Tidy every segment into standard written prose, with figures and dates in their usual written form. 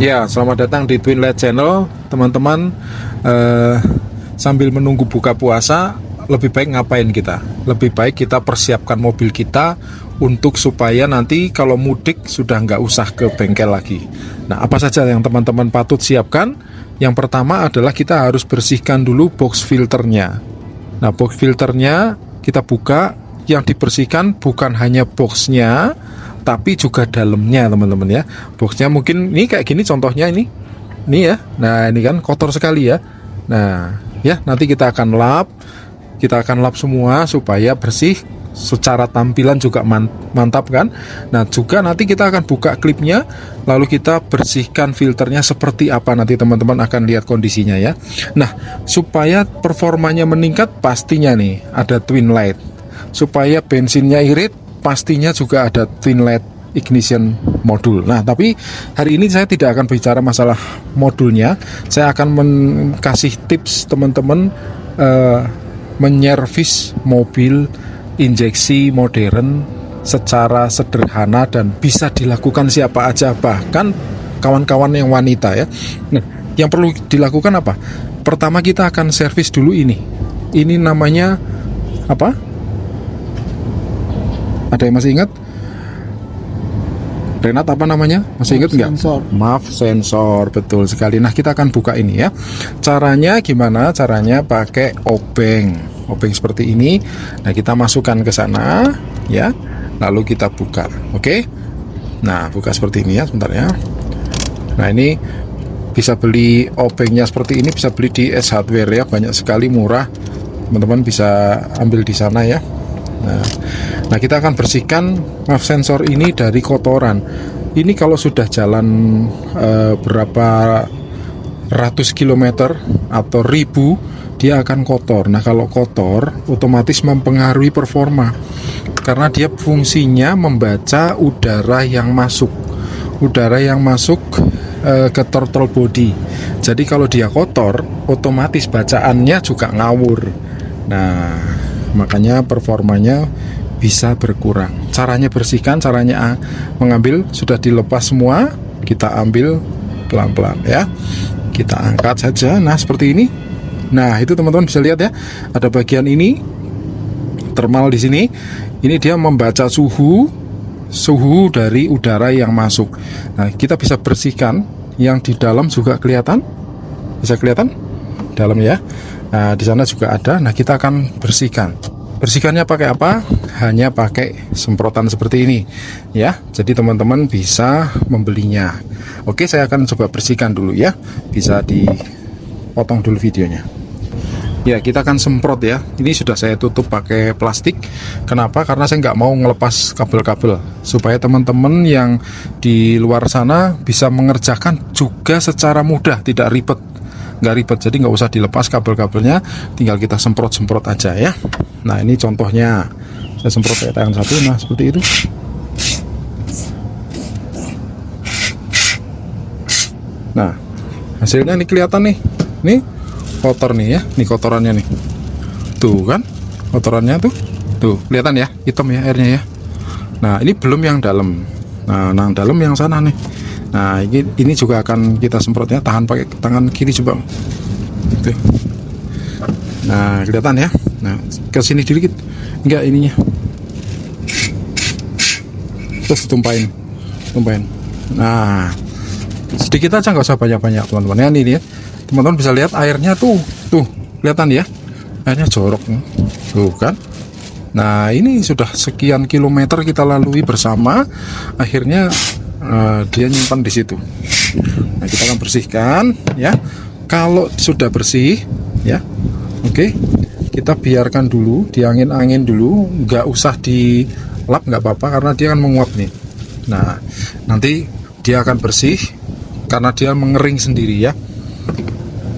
Ya, selamat datang di Twin Light Channel, teman-teman. Sambil menunggu buka puasa, lebih baik ngapain kita? Lebih baik kita persiapkan mobil kita untuk supaya nanti kalau mudik sudah nggak usah ke bengkel lagi. Nah, apa saja yang teman-teman patut siapkan? Yang pertama adalah kita harus bersihkan dulu box filternya. Nah, box filternya kita buka, yang dibersihkan bukan hanya boxnya, tapi juga dalamnya, teman-teman ya. Boxnya mungkin ini kayak gini contohnya ini ya. Nah, ini kan kotor sekali ya. Nah ya, nanti kita akan lap semua supaya bersih, secara tampilan juga mantap kan. Nah, juga nanti kita akan buka klipnya, lalu kita bersihkan filternya seperti apa, nanti teman-teman akan lihat kondisinya ya. Nah, supaya performanya meningkat, pastinya nih ada twin light. Supaya bensinnya irit, pastinya juga ada twin light ignition modul. Nah, tapi hari ini saya tidak akan bicara masalah modulnya. Saya akan kasih tips teman-teman menyervis mobil injeksi modern secara sederhana dan bisa dilakukan siapa aja, bahkan kawan-kawan yang wanita ya. Nah, yang perlu dilakukan apa? Pertama, kita akan servis dulu ini. Ini namanya apa? Ada yang masih ingat? Renat, apa namanya? Masih ingat nggak? Maaf, sensor, betul sekali. Nah, kita akan buka ini ya. Caranya gimana? Caranya pakai obeng seperti ini. Nah, kita masukkan ke sana ya. Lalu kita buka. Oke? Nah, buka seperti ini ya, sebentar ya. Nah, ini bisa beli obengnya seperti ini, bisa beli di S Hardware ya, banyak sekali, murah. Teman-teman bisa ambil di sana ya. Nah, kita akan bersihkan MAF sensor ini dari kotoran. Ini kalau sudah jalan berapa ratus kilometer atau ribu, dia akan kotor. Nah, kalau kotor otomatis mempengaruhi performa, karena dia fungsinya membaca udara yang masuk ke throttle body. Jadi kalau dia kotor, otomatis bacaannya juga ngawur. Nah, makanya performanya bisa berkurang. Caranya bersihkan, caranya mengambil, sudah dilepas semua, kita ambil pelan-pelan ya. Kita angkat saja. Nah, seperti ini. Nah, itu teman-teman bisa lihat ya. Ada bagian ini thermal di sini. Ini dia membaca suhu dari udara yang masuk. Nah, kita bisa bersihkan. Yang di dalam juga kelihatan. Bisa kelihatan dalam ya. Nah, di sana juga ada. Nah, kita akan bersihkan. Bersihkannya pakai apa? Hanya pakai semprotan seperti ini ya. Jadi teman-teman bisa membelinya. Oke, saya akan coba bersihkan dulu ya. Bisa dipotong dulu videonya. Ya, kita akan semprot ya. Ini sudah saya tutup pakai plastik. Kenapa? Karena saya nggak mau ngelepas kabel-kabel, supaya teman-teman yang di luar sana bisa mengerjakan juga secara mudah, tidak ribet. Nggak ribet, jadi nggak usah dilepas kabel-kabelnya, tinggal kita semprot-semprot aja ya. Nah, ini contohnya saya semprot pakai tangan satu. Nah, seperti itu. Nah, hasilnya ini kelihatan nih. Nih kotor nih ya, nih kotorannya nih. Tuh kan, kotorannya tuh kelihatan ya, hitam ya airnya ya. Nah, ini belum yang dalam. Nah, yang dalam yang sana nih. Nah, ini juga akan kita semprotnya, tahan pakai tangan kiri coba. Tuh. Nah, kelihatan ya. Nah, ke sini dikit. Enggak ininya. Terus tumpahin. Nah, sedikit aja, nggak usah banyak-banyak teman-teman ya. Ini ya. Teman-teman bisa lihat airnya tuh kelihatan ya. Airnya jorok. Tuh kan. Nah, ini sudah sekian kilometer kita lalui bersama. Akhirnya dia nyimpan di situ. Nah, kita akan bersihkan ya. Kalau sudah bersih ya, oke, kita biarkan dulu, diangin-angin dulu, nggak usah dilap, nggak apa-apa, karena dia akan menguap nih. Nah, nanti dia akan bersih karena dia mengering sendiri ya.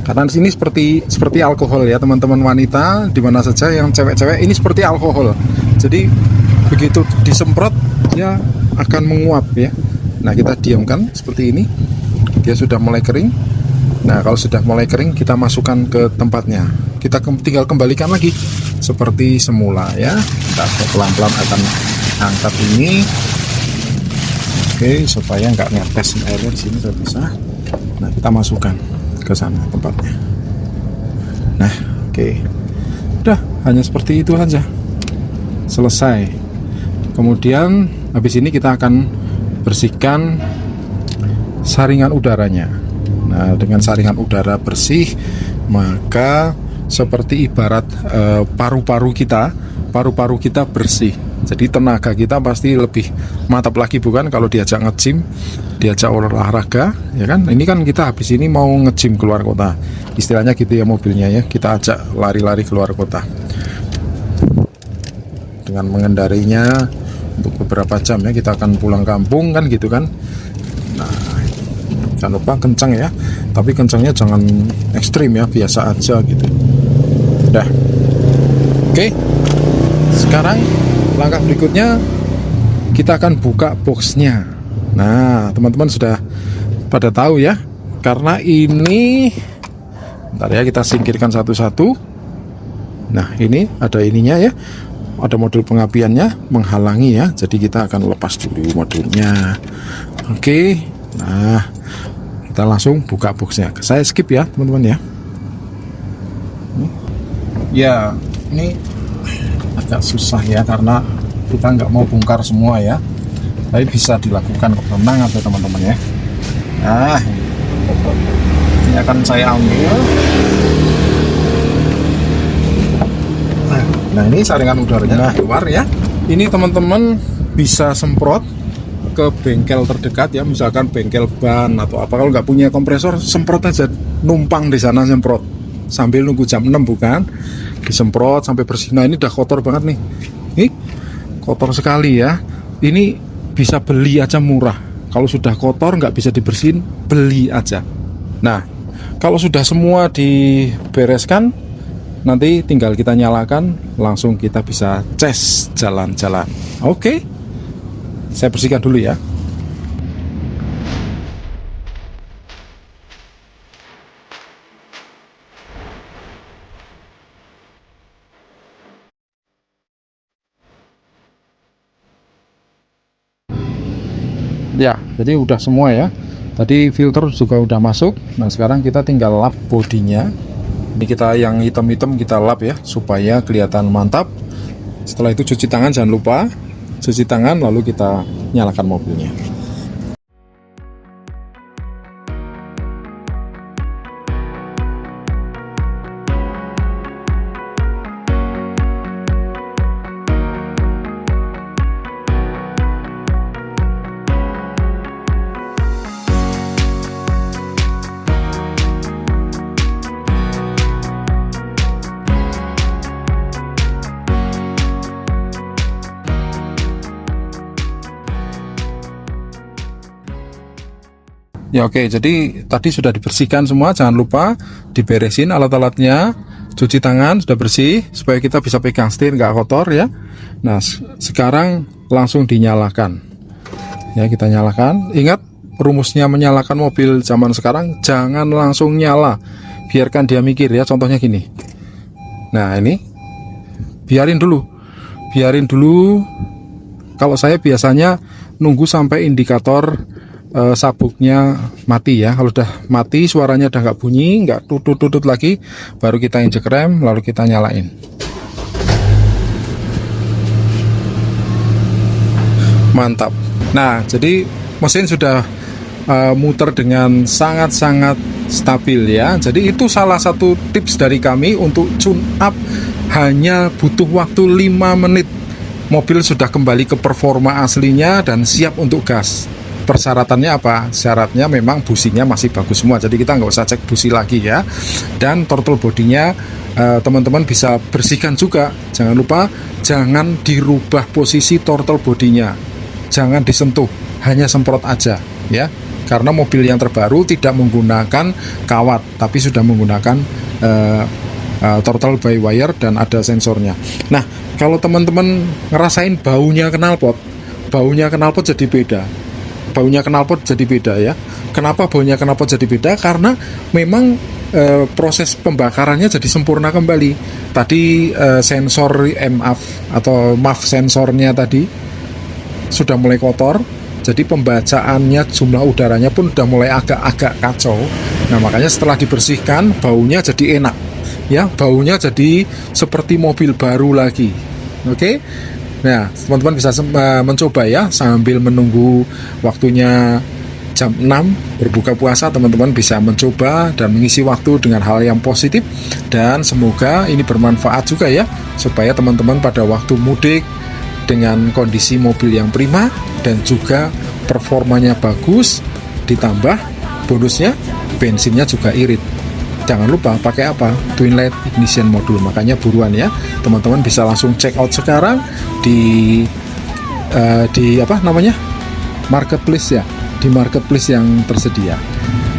Karena di sini seperti alkohol ya, teman-teman wanita di mana saja yang cewek-cewek, ini seperti alkohol. Jadi begitu disemprot dia akan menguap ya. Nah, kita diamkan seperti ini. Dia sudah mulai kering. Nah, kalau sudah mulai kering, kita masukkan ke tempatnya. Kita tinggal kembalikan lagi seperti semula ya. Kita pelan-pelan akan angkat ini. Oke, supaya nggak ngetes airnya di sini, saya bisa. Nah, kita masukkan ke sana tempatnya. Nah, oke. Udah, hanya seperti itu aja. Selesai. Kemudian habis ini kita akan bersihkan saringan udaranya. Nah, dengan saringan udara bersih, maka seperti ibarat paru-paru kita bersih. Jadi tenaga kita pasti lebih mantap lagi, bukan, kalau diajak nge-gym, diajak olahraga, ya kan? Ini kan kita habis ini mau nge-gym keluar kota, istilahnya gitu ya, mobilnya ya, kita ajak lari-lari keluar kota dengan mengendarinya untuk beberapa jam ya. Kita akan pulang kampung kan gitu kan. Nah, jangan lupa kencang ya, tapi kencangnya jangan ekstrim ya, biasa aja gitu. Udah, oke. Sekarang langkah berikutnya kita akan buka boxnya. Nah, teman-teman sudah pada tahu ya, karena ini, bentar ya, kita singkirkan satu-satu. Nah, ini ada ininya ya, ada modul pengapiannya menghalangi ya, jadi kita akan lepas dulu modulnya. Oke, nah kita langsung buka boxnya. Saya skip ya teman-teman ya. Ya, ini agak susah ya, karena kita nggak mau bongkar semua ya, tapi bisa dilakukan, kok, tenang aja teman-teman ya. Nah, ini akan saya ambil. Nah, ini saringan udaranya keluar ya. Ini teman-teman bisa semprot ke bengkel terdekat ya, misalkan bengkel ban atau apa. Kalau nggak punya kompresor, semprot aja, numpang di sana semprot sambil nunggu jam 6, bukan, disemprot sampai bersih. Nah, ini udah kotor banget nih. Ini kotor sekali ya. Ini bisa beli aja murah. Kalau sudah kotor nggak bisa dibersihin, beli aja. Nah, kalau sudah semua dibereskan, nanti tinggal kita nyalakan, langsung kita bisa ces jalan-jalan. Oke, saya bersihkan dulu ya. Ya, jadi udah semua ya. Tadi filter juga udah masuk. Nah, sekarang kita tinggal lap bodinya. Ini kita yang hitam-hitam kita lap ya, supaya kelihatan mantap. Setelah itu cuci tangan, jangan lupa cuci tangan, lalu kita nyalakan mobilnya. Ya, oke, jadi tadi sudah dibersihkan semua, jangan lupa diberesin alat-alatnya, cuci tangan sudah bersih, supaya kita bisa pegang setir nggak kotor ya. Nah, sekarang langsung dinyalakan ya, kita nyalakan. Ingat rumusnya menyalakan mobil zaman sekarang, jangan langsung nyala, biarkan dia mikir ya. Contohnya gini, nah ini biarin dulu. Kalau saya biasanya nunggu sampai indikator sabuknya mati ya. Kalau udah mati, suaranya udah nggak bunyi, nggak tutut-tutut lagi, baru kita injek rem, lalu kita nyalain. Mantap. Nah, jadi mesin sudah muter dengan sangat-sangat stabil ya. Jadi itu salah satu tips dari kami untuk tune up, hanya butuh waktu 5 menit. Mobil sudah kembali ke performa aslinya dan siap untuk gas. Persyaratannya apa? Syaratnya memang businya masih bagus semua, jadi kita nggak usah cek busi lagi ya. Dan throttle bodinya teman-teman bisa bersihkan juga. Jangan lupa, jangan dirubah posisi throttle bodinya, jangan disentuh, hanya semprot aja ya. Karena mobil yang terbaru tidak menggunakan kawat, tapi sudah menggunakan throttle by wire dan ada sensornya. Nah, kalau teman-teman ngerasain baunya knalpot jadi beda. Baunya knalpot jadi beda ya. Kenapa baunya knalpot jadi beda? Karena memang proses pembakarannya jadi sempurna kembali. Tadi sensor MAF atau MAF sensornya tadi sudah mulai kotor. Jadi pembacaannya, jumlah udaranya pun udah mulai agak-agak kacau. Nah, makanya setelah dibersihkan, baunya jadi enak. Ya, baunya jadi seperti mobil baru lagi. Oke. Nah, teman-teman bisa mencoba ya, sambil menunggu waktunya jam 6 berbuka puasa, teman-teman bisa mencoba dan mengisi waktu dengan hal yang positif, dan semoga ini bermanfaat juga ya, supaya teman-teman pada waktu mudik dengan kondisi mobil yang prima dan juga performanya bagus, ditambah bonusnya bensinnya juga irit. Jangan lupa pakai apa? Twin LED ignition module. Makanya buruan ya, teman-teman bisa langsung check out sekarang di apa namanya, marketplace ya, di marketplace yang tersedia.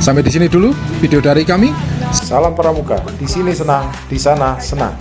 Sampai di sini dulu video dari kami. Salam pramuka. Di sini senang, di sana senang.